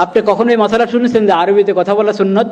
আপনি কখনো এই মশালা শুনেছেন যে আরবিতে কথা বলা সুন্নত?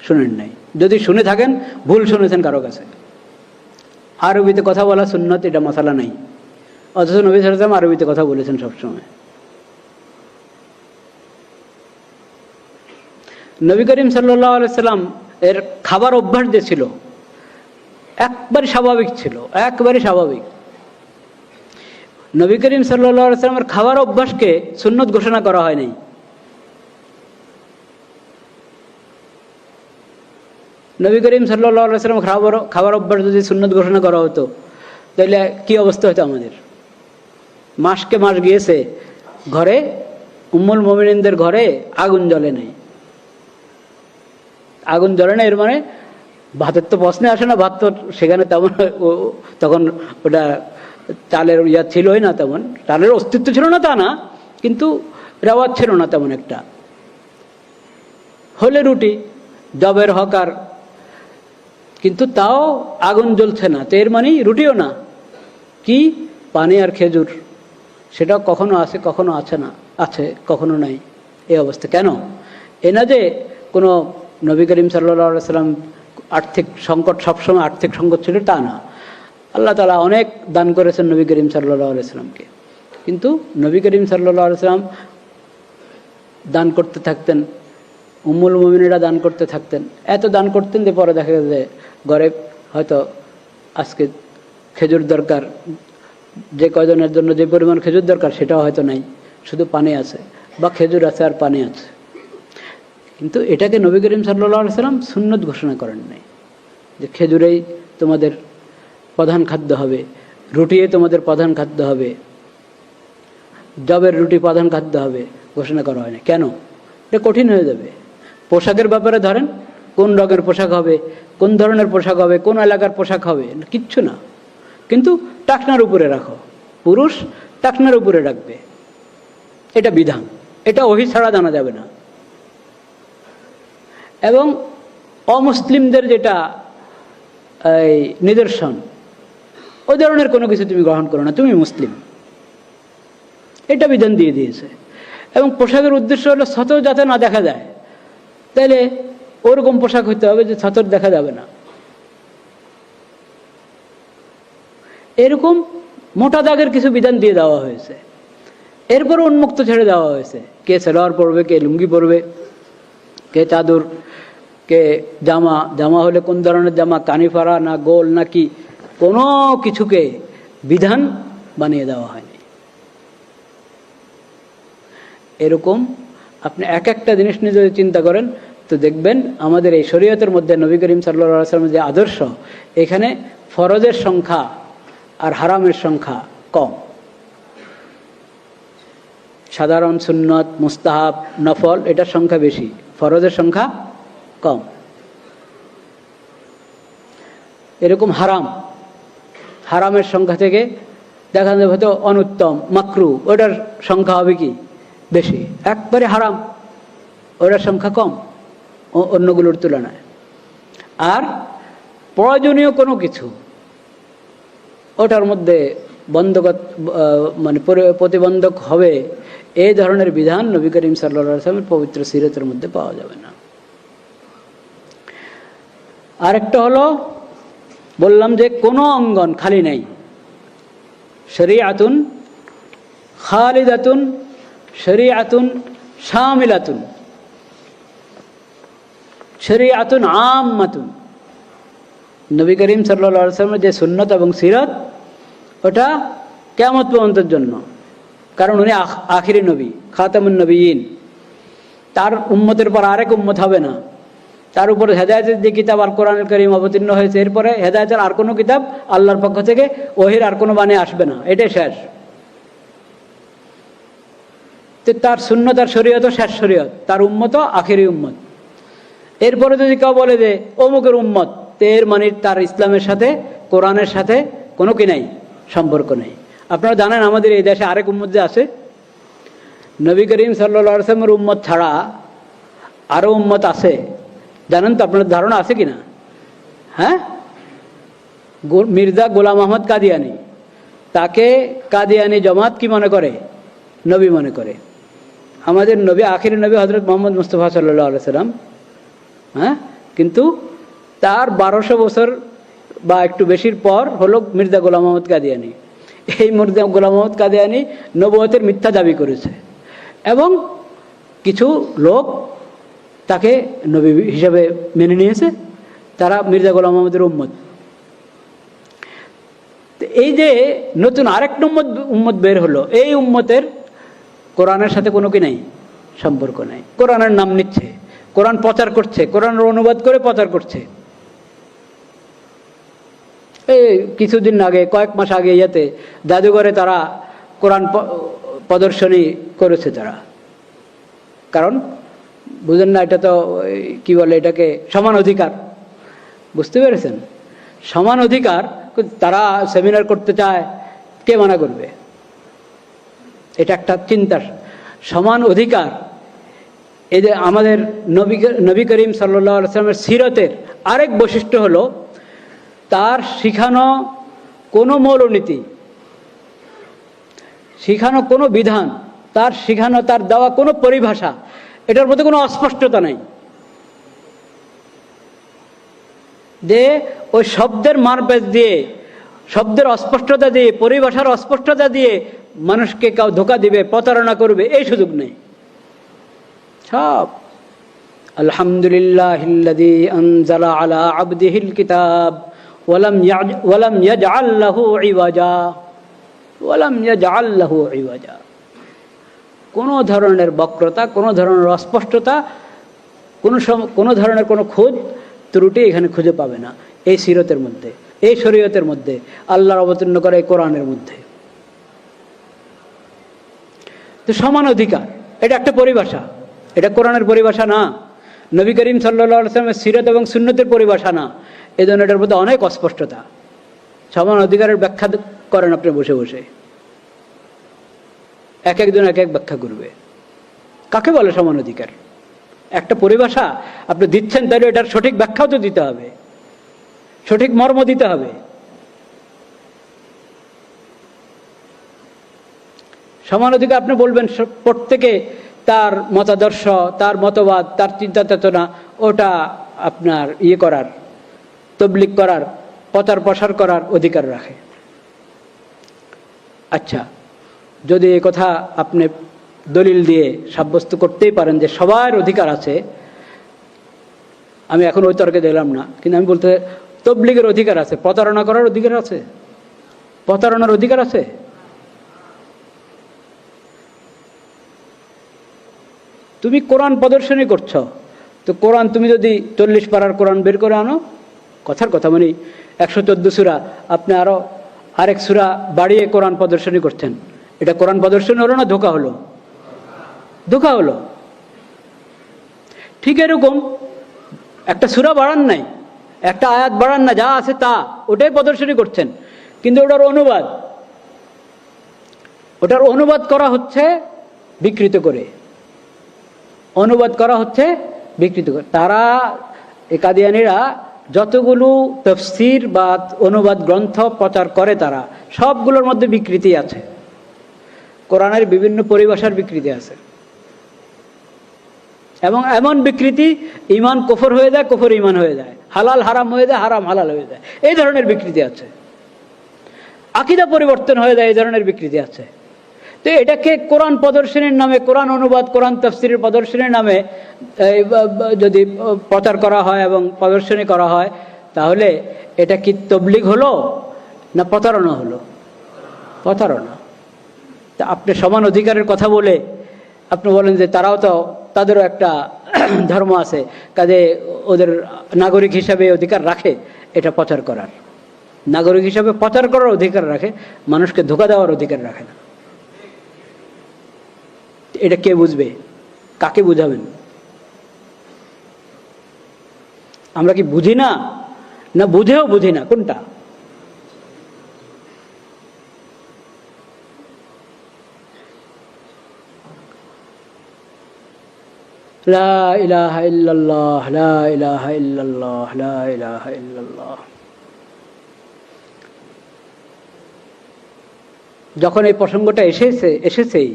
শুনেন নাই। যদি শুনে থাকেন ভুল শুনেছেন কারো কাছে। আরবিতে কথা বলা সুন্নত এটা মশালা নাই, অথচ নবী সাল্লাল্লাহু আলাইহি ওয়াসাল্লাম আরবিতে কথা বলেছেন সবসময়। নবী করিম সাল্লাল্লাহু আলাইহি সাল্লাম এর খাবার অভ্যাস যে ছিল একবারে স্বাভাবিক ছিল, একবারে স্বাভাবিক। নবী করিম সাল্লাল্লাহু আলাইহি সাল্লামের খাবার অভ্যাসকে সুন্নত ঘোষণা করা হয়নি। নবী করিম সাল্লাল্লাহু আলাইহি সাল্লাম খাবার অভ্যাস যদি সুন্নত ঘোষণা করা হতো তাহলে কি অবস্থা হতো আমাদের? মাসকে মাস গিয়েছে, ঘরে উম্মুল মুমিনিনদের ঘরে আগুন জ্বলে নাই। আগুন জ্বলে না এর মানে ভাতের তো প্রশ্নে আসে না, ভাত তো সেখানে তেমন তখন ওটা চালের ইয়া ছিলই না, তেমন চালের অস্তিত্ব ছিল না তা না, কিন্তু রেওয়াজ ছিল না তেমন একটা। হলে রুটি জবের হকার, কিন্তু তাও আগুন জ্বলছে না, তো এর মানেই রুটিও না, কি পানি আর খেজুর, সেটা কখনো আছে কখনো আছে না, আছে কখনো নাই, এই অবস্থা। কেন? এ না যে কোনো নবী করিম সাল্লাল্লাহু আলাইহি সাল্লাম আর্থিক সংকট, সবসময় আর্থিক সংকট ছিল তা না। আল্লাহ তাআলা অনেক দান করেছেন নবী করিম সাল্লাল্লাহু আলাইহি সাল্লামকে, কিন্তু নবী করিম সাল্লাল্লাহু আলাইহি সাল্লাম দান করতে থাকতেন, উম্মুল মুমিনিনরা দান করতে থাকতেন, এত দান করতেন যে পরে দেখা যায় যে ঘরে হয়তো আজকে খেজুর দরকার, যে কয়জনের জন্য যে পরিমাণ খেজুর দরকার সেটাও হয়তো নাই, শুধু পানি আছে, বা খেজুর আছে আর পানি আছে। কিন্তু এটাকে নবী করিম সাল্লাল্লাহু আলাইহি সাল্লাম সুন্নত ঘোষণা করেন নাই যে খেজুরেই তোমাদের প্রধান খাদ্য হবে, রুটিয়ে তোমাদের প্রধান খাদ্য হবে, জবের রুটি প্রধান খাদ্য হবে, ঘোষণা করা হয় না। কেন? এটা কঠিন হয়ে যাবে। পোশাকের ব্যাপারে ধরেন, কোন রঙের পোশাক হবে, কোন ধরনের পোশাক হবে, কোন এলাকার পোশাক হবে, কিচ্ছু না, কিন্তু টাকনার উপরে রাখো, পুরুষ টাকনার উপরে রাখবে, এটা বিধান, এটা ওহী ছাড়া জানা যাবে না। এবং অমুসলিমদের যেটা এই নিদর্শন, ওই ধরনের কোনো কিছু তুমি গ্রহণ করো না, তুমি মুসলিম, এটা বিধান দিয়ে দিয়েছে। এবং পোশাকের উদ্দেশ্য হলো ছতর যাতে না দেখা যায়, তাইলে ওরকম পোশাক হইতে হবে যে ছতর দেখা যাবে না। এরকম মোটা দাগের কিছু বিধান দিয়ে দেওয়া হয়েছে। এরপর উন্মুক্ত ছেড়ে দেওয়া হয়েছে, কে সালোয়ার পরবে, কে লুঙ্গি পরবে, কে চাদর, কে জামা, জামা হলে কোন ধরনের জামা, কানিফারা না গোল নাকি, কোনো কিছুকে বিধান বানিয়ে দেওয়া হয়নি। এরকম আপনি এক একটা জিনিস নিয়ে যদি চিন্তা করেন তো দেখবেন আমাদের এই শরীয়তের মধ্যে নবী করিম সাল্লাল্লাহু আলাইহি ওয়াসাল্লামের যে আদর্শ, এখানে ফরজের সংখ্যা আর হারামের সংখ্যা কম। সাধারণ সুন্নত, মুস্তাহাব, নফল এটার সংখ্যা বেশি, ফরজের সংখ্যা কম। এরকম হারাম, হারামের সংখ্যা থেকে দেখা যাবে হয়তো অনুত্তম, মাকরু, ওটার সংখ্যা হবে কি বেশি। একবারে হারাম ওটার সংখ্যা কম অন্যগুলোর তুলনায়। আর প্রয়োজনীয় কোনো কিছু ওটার মধ্যে বন্ধক, মানে প্রতিবন্ধক হবে, এই ধরনের বিধান নবী করিম সাল্লাল্লাহু আলাইহি ওয়াসাল্লামের পবিত্র সিরাতের মধ্যে পাওয়া যাবে না। আরেকটা হলো, বললাম যে কোনো অঙ্গন খালি নেই। শরীআতুন খালিদাতুন, শরীআতুন শামিলাতুন, শরীআতুন আম্মাতুন। নবী করিম সাল্লাল্লাহু আলাইহি ওয়াসাল্লামের যে সুন্নত এবং সিরাত, ওটা কিয়ামত পর্যন্তের জন্য, কারণ উনি আখিরি নবী, খাতামুন নবিয়্যিন। তার উম্মতের পর আরেক উম্মত হবে না। তার উপরে হেদায়েতের যে কিতাব আল কোরআনুল কারীম অবতীর্ণ হয়েছে, এরপরে হেদায়েতের আর কোনো কিতাব আল্লাহর পক্ষ থেকে, ওহির আর কোনো বাণী আসবে না, এটাই শেষ। তো তার সুন্নত আর শরীয়ত শেষ শরীয়ত, তার উম্মত আখিরি উম্মত। এরপরে যদি কেউ বলে যে অমুকের উম্মত, তো এর মানে তার ইসলামের সাথে, কোরআনের সাথে কোনো কি নাই, সম্পর্ক নেই। আপনারা জানেন আমাদের এই দেশে আরেক উম্মত যে আছে, নবী করিম সাল্লাল্লাহু আলাইহি ওয়াসাল্লামের উম্মত ছাড়া আরও উম্মত আছে, জানেন তো? আপনার ধারণা আছে কিনা? হ্যাঁ, মির্জা গোলাম আহমদ কাদিয়ানি, তাকে কাদিয়ানি জামাত কি মনে করে? নবী মনে করে। আমাদের নবী, আখির নবী হজরত মোহাম্মদ মুস্তফা সাল্লাল্লাহু আলাইহি সাল্লাম, হ্যাঁ, কিন্তু তার 1200 বছর বা একটু বেশির পর হলো মির্জা গোলাম মোহাম্মদ কাদিয়ানী। এই মির্জা গোলাম মোহাম্মদ কাদিয়ানী নবুয়তের মিথ্যা দাবি করেছে এবং কিছু লোক তাকে নবী হিসাবে মেনে নিয়েছে, তারা মির্জা গোলাম মোহাম্মদের উম্মত। এই যে নতুন আরেক উম্মত বের হলো, এই উম্মতের কোরআনের সাথে কোনো কি নাই, সম্পর্ক নাই। কোরআনের নাম নিচ্ছে, কোরআন প্রচার করছে, কোরআনের অনুবাদ করে প্রচার করছে। এই কিছুদিন আগে, কয়েক মাস আগে ইয়াতে জাদুঘরে তারা কোরআন প্রদর্শনী করেছে তারা। কারণ বুঝেন না, এটা তো কি বলে এটাকে, সমান অধিকার। বুঝতে পেরেছেন? সমান অধিকার তারা সেমিনার করতে চায়, কে মানা করবে? এটা একটা চিন্তার সমান অধিকার। এই যে আমাদের নবী করিম সাল্লাল্লাহু আলাইহি ওয়াসাল্লামের সিরতের আরেক বৈশিষ্ট্য হলো তার শিখানো কোনো মৌলনীতি, শিখানো কোনো বিধান, তার শিখানো, তার দেওয়া কোনো পরিভাষা, এটার মধ্যে কোনো অস্পষ্টতা নাই। যে ওই শব্দের মারপ্যাচ দিয়ে, শব্দের অস্পষ্টতা দিয়ে, পরিভাষার অস্পষ্টতা দিয়ে মানুষকে কেউ ধোকা দিবে, প্রতারণা করবে, এই সুযোগ নেই। সব আলহামদুলিল্লাহিল্লাযী আনজালা আলা আবদিহিল কিতাব ওয়ালাম ইয়াজআল লাহু ইওয়াজা, ওয়ালাম ইয়াজআল লাহু ইওয়াজা। কোনো ধরনের বক্রতা, কোনো ধরনের অস্পষ্টতা, কোনো ধরনের কোনো খুঁত ত্রুটি এখানে খুঁজে পাবে না এই সিরতের মধ্যে, এই শরীয়তের মধ্যে, আল্লাহর অবতীর্ণ করা এই কোরআনের মধ্যে। তো সমান অধিকার, এটা একটা পরিভাষা, এটা কোরআনের পরিভাষা না, নবী করিম সাল্লাল্লাহু আলাইহি ওয়াসাল্লামের সিরত এবং সুন্নতের পরিভাষা না। এই জন্য এটার মধ্যে অনেক অস্পষ্টতা। সমান অধিকারের ব্যাখ্যা করেন আপনি বসে বসে, এক একজন এক এক ব্যাখ্যা করবে। কাকে বলে সমান অধিকার? একটা পরিভাষা আপনি দিচ্ছেন, তাহলে এটার সঠিক ব্যাখ্যাও তো দিতে হবে, সঠিক মর্ম দিতে হবে। সমান অধিকার আপনি বলবেন প্রত্যেকে তার মতাদর্শ, তার মতবাদ, তার চিন্তা চেতনা, ওটা আপনার করার, তবলিগ করার, প্রচার প্রসার করার অধিকার রাখে। আচ্ছা, যদি এই কথা আপনি দলিল দিয়ে সাব্যস্ত করতেই পারেন যে সবার অধিকার আছে, আমি এখন ওই তর্কে দিলাম না, কিন্তু আমি বলতে তবলিগের অধিকার আছে, প্রতারণা করার অধিকার আছে, প্রতারণার অধিকার আছে। তুমি কোরআন প্রদর্শনী করছ, তো কোরআন তুমি যদি 40 পারার কোরআন বের করে আনো, কথার কথা মানে 114 সূরা, আপনি আরো আরেক সূরা বাড়িয়ে কোরআন প্রদর্শনী করছেন, এটা কোরআন প্রদর্শনী হলো না ধোঁকা হলো? ধোঁকা হলো। ঠিক এরকম একটা সূরা বাড়ান নাই, একটা আয়াত বাড়ান না, যা আছে তা ওটাই প্রদর্শনী করছেন, কিন্তু ওটার অনুবাদ করা হচ্ছে বিকৃত করে, অনুবাদ করা হচ্ছে বিকৃত করে। তারা কাদিয়ানীরা যতগুলো তাফসীর বা অনুবাদ গ্রন্থ প্রচার করে, তারা সবগুলোর মধ্যে বিকৃতি আছে, কোরআনের বিভিন্ন পরিভাষার বিকৃতি আছে, এবং এমন বিকৃতি ঈমান কুফর হয়ে যায়, কুফর ঈমান হয়ে যায়, হালাল হারাম হয়ে যায়, হারাম হালাল হয়ে যায়, এই ধরনের বিকৃতি আছে। আকীদা পরিবর্তন হয়ে যায়, এই ধরনের বিকৃতি আছে। তো এটাকে কোরআন প্রদর্শনীর নামে, কোরআন অনুবাদ, কোরআন তাফসীরের প্রদর্শনীর নামে যদি প্রচার করা হয় এবং প্রদর্শনী করা হয়, তাহলে এটা কি তবলিগ হলো না প্রতারণা হলো? প্রতারণা। তা আপনি সমান অধিকারের কথা বলে আপনি বলেন যে তারাও তো, তাদেরও একটা ধর্ম আছে, কাজে ওদের নাগরিক হিসাবে অধিকার রাখে এটা প্রচার করার, নাগরিক হিসাবে প্রচার করার অধিকার রাখে, মানুষকে ধোঁকা দেওয়ার অধিকার রাখে না। এটা কে বুঝবে? কাকে বুঝাবেন? আমরা কি বুঝি না, না বুঝেও বুঝি না? কোনটা? লা ইলাহা ইল্লাল্লাহ, লা ইলাহা ইল্লাল্লাহ, লা ইলাহা ইল্লাল্লাহ। যখন এই প্রসঙ্গটা এসেছেই,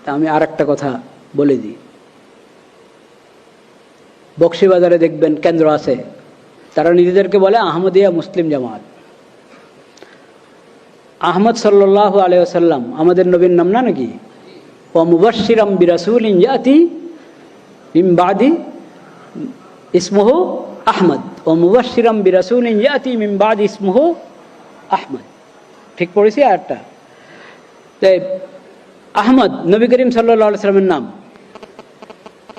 তা আমি আর একটা কথা বলে দিই। বক্সিবাজারে দেখবেন কেন্দ্র আছে, তারা নিজেদেরকে বলে আহমদিয়া মুসলিম জামাত। আহমদ সাল্লাল্লাহু আলাইহি ওয়াসাল্লাম আমাদের নবীর নাম না নাকি? ওয়া মুবাশশিরাম বিরাসূলিন ইয়াতি মিন বাদি ইসমুহু আহমদ, ওয়া মুবাশশিরাম বিরাসূলিন ইয়াতি মিন বাদি ইসমুহু আহমদ। ঠিক পড়েছি আয়াতটা? তাই আহমদ নবী করিম সাল্লাল্লাহু আলাইহি সাল্লামের নাম,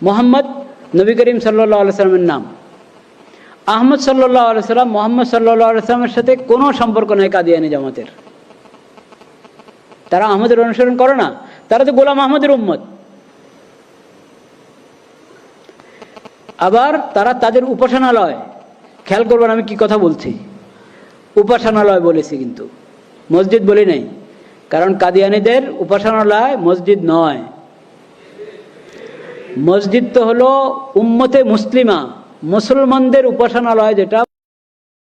মুহাম্মদ নবী করিম সাল্লাল্লাহু আলাইহি সাল্লামের নাম। আহমদ সাল্লাল্লাহু আলাইহি সাল্লাম মুহাম্মদ সাল্লাল্লাহু আলাইহি সাল্লামের সাথে কোনো সম্পর্ক নেই কাদিয়ানী জামাতের। তারা আহমদের অনুসরণ করে না, তারা তো গোলাম আহমদের উম্মত। আবার তারা তাদের উপাসনালয়, খেয়াল করবেন আমি কি কথা বলছি, উপাসনালয় বলেছি কিন্তু মসজিদ বলি নাই, কারণ কাদিয়ানীদের উপাসনালয় মসজিদ নয়। মসজিদ তো হলো উম্মতে মুসলিমা, মুসলমানদের উপাসনালয়, যেটা